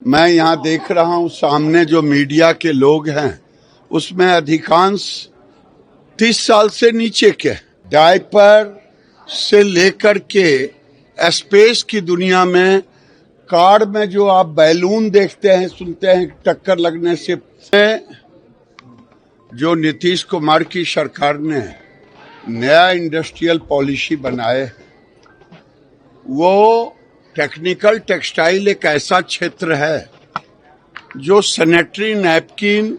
मैं यहाँ देख रहा हूँ सामने जो मीडिया के लोग हैं उसमें अधिकांश 30 साल से नीचे के, डायपर से लेकर के स्पेस की दुनिया में, कार में जो आप बैलून देखते हैं सुनते हैं टक्कर लगने से, जो नीतीश कुमार की सरकार ने नया इंडस्ट्रियल पॉलिसी बनाए, वो टेक्निकल टेक्सटाइल एक ऐसा क्षेत्र है जो सैनिटरी नैपकिन,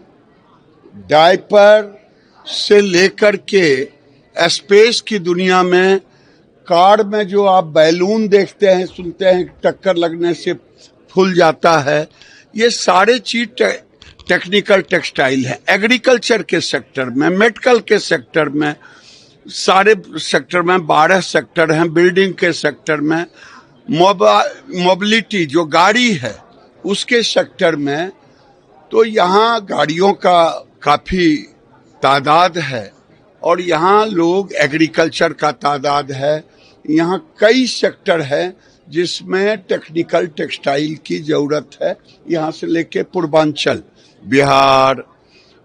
डायपर से लेकर के स्पेस की दुनिया में, कार में जो आप बैलून देखते हैं सुनते हैं टक्कर लगने से फूल जाता है, ये सारे चीज टेक्निकल टेक्सटाइल है। एग्रीकल्चर के सेक्टर में, मेडिकल के सेक्टर में, सारे सेक्टर में 12 सेक्टर हैं। बिल्डिंग के सेक्टर में, मोबिलिटी जो गाड़ी है उसके सेक्टर में, तो यहाँ गाड़ियों का काफी तादाद है और यहाँ लोग, एग्रीकल्चर का तादाद है। यहाँ कई सेक्टर है जिसमें टेक्निकल टेक्सटाइल की जरूरत है। यहाँ से लेके पूर्वांचल, बिहार,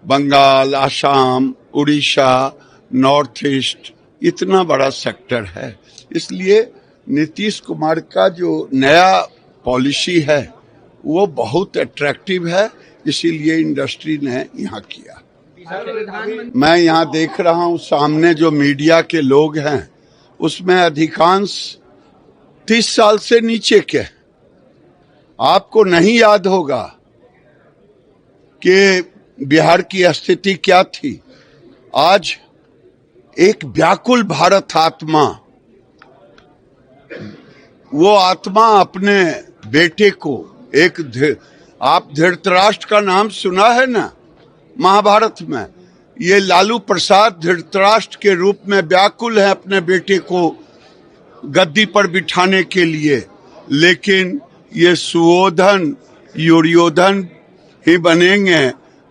बंगाल, आसाम, उड़ीसा, नॉर्थ ईस्ट, इतना बड़ा सेक्टर है। इसलिए नीतीश कुमार का जो नया पॉलिसी है वो बहुत अट्रैक्टिव है, इसीलिए इंडस्ट्री ने यहाँ किया। मैं यहाँ देख रहा हूँ सामने जो मीडिया के लोग हैं उसमें अधिकांश 30 साल से नीचे के। आपको नहीं याद होगा कि बिहार की स्थिति क्या थी। आज एक व्याकुल भारत आत्मा, वो आत्मा अपने बेटे को, आप धृतराष्ट्र का नाम सुना है ना महाभारत में, ये लालू प्रसाद धृतराष्ट्र के रूप में व्याकुल है अपने बेटे को गद्दी पर बिठाने के लिए, लेकिन ये सुयोधन दुर्योधन ही बनेंगे,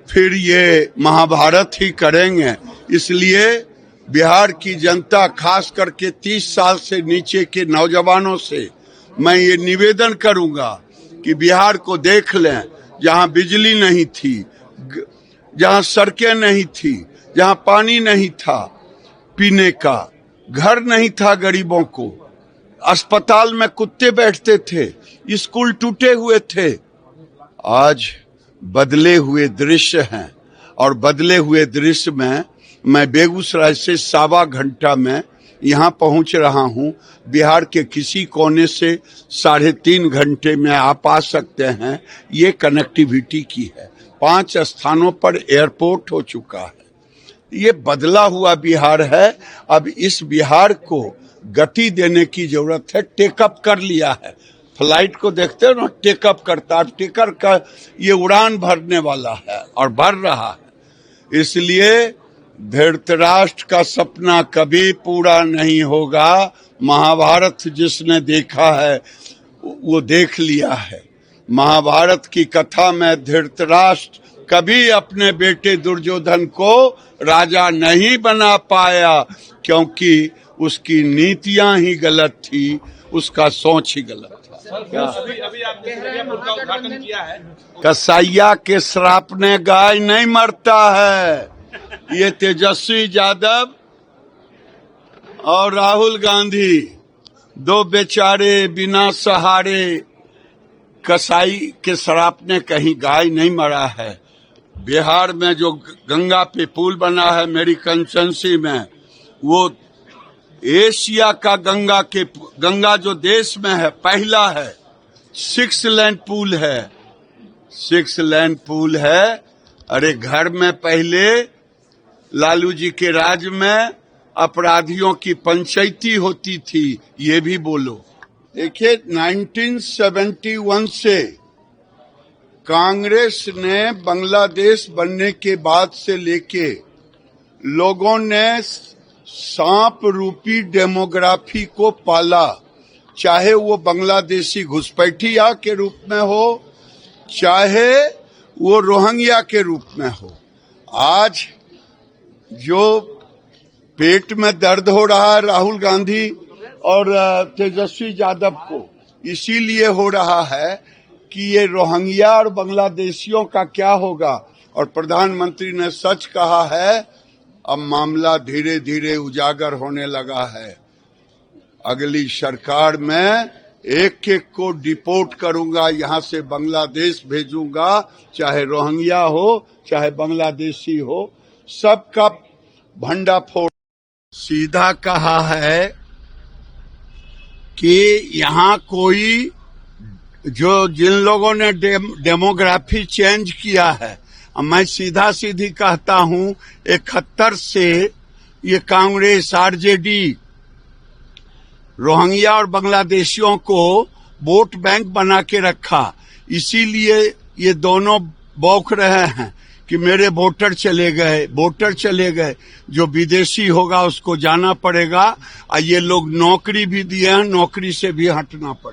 फिर ये महाभारत ही करेंगे। इसलिए बिहार की जनता, खास करके 30 साल से नीचे के नौजवानों से मैं ये निवेदन करूंगा कि बिहार को देख लें, जहां बिजली नहीं थी, जहां सड़कें नहीं थी, जहां पानी नहीं था पीने का, घर नहीं था गरीबों को, अस्पताल में कुत्ते बैठते थे, स्कूल टूटे हुए थे। आज बदले हुए दृश्य हैं और बदले हुए दृश्य में मैं बेगूसराय से 1.25 घंटा में यहाँ पहुँच रहा हूँ। बिहार के किसी कोने से 3.5 घंटे में आप आ सकते हैं। ये कनेक्टिविटी की है। 5 स्थानों पर एयरपोर्ट हो चुका है। ये बदला हुआ बिहार है। अब इस बिहार को गति देने की जरूरत है। टेकअप कर लिया है। फ्लाइट को देखते हो ना, टेकअप करता है, टेकर का ये उड़ान भरने वाला है और भर रहा है। इसलिए धृतराष्ट्र का सपना कभी पूरा नहीं होगा। महाभारत जिसने देखा है वो देख लिया है। महाभारत की कथा में धृतराष्ट्र कभी अपने बेटे दुर्योधन को राजा नहीं बना पाया, क्योंकि उसकी नीतियां ही गलत थी, उसका सोच ही गलत था। अभी आपने का उद्घाटन किया है। कसाईया के श्राप ने गाय नहीं मरता है। ये तेजस्वी यादव और राहुल गांधी, 2 बेचारे बिना सहारे, कसाई के श्राप ने कहीं गाय नहीं मरा है। बिहार में जो गंगा पे पुल बना है मेरी कंस्टिट्यूंसी में, वो एशिया का गंगा जो देश में है पहला है। 6 लेन पुल है, 6 लेन पुल है। अरे घर में पहले लालू जी के राज में अपराधियों की पंचायती होती थी, ये भी बोलो। देखिए 1971 से कांग्रेस ने बांग्लादेश बनने के बाद से लेके लोगों ने सांप रूपी डेमोग्राफी को पाला, चाहे वो बांग्लादेशी घुसपैठिया के रूप में हो, चाहे वो रोहिंग्या के रूप में हो। आज जो पेट में दर्द हो रहा है राहुल गांधी और तेजस्वी यादव को, इसीलिए हो रहा है कि ये रोहिंग्या और बांग्लादेशियों का क्या होगा, और प्रधानमंत्री ने सच कहा है। अब मामला धीरे धीरे उजागर होने लगा है। अगली सरकार में एक एक को डिपोर्ट करूंगा, यहां से बांग्लादेश भेजूंगा, चाहे रोहिंग्या हो चाहे बांग्लादेशी हो, सबका भंडाफोड़। सीधा कहा है कि यहाँ कोई जिन लोगों ने डेमोग्राफी चेंज किया है, मैं सीधा सीधी कहता हूं 71 से ये कांग्रेस आरजेडी रोहिंग्या और बांग्लादेशियों को वोट बैंक बना के रखा, इसीलिए ये दोनों बौख रहे हैं कि मेरे वोटर चले गए। जो विदेशी होगा उसको जाना पड़ेगा, और ये लोग नौकरी भी दिए हैं, नौकरी से भी हटना पड़ेगा।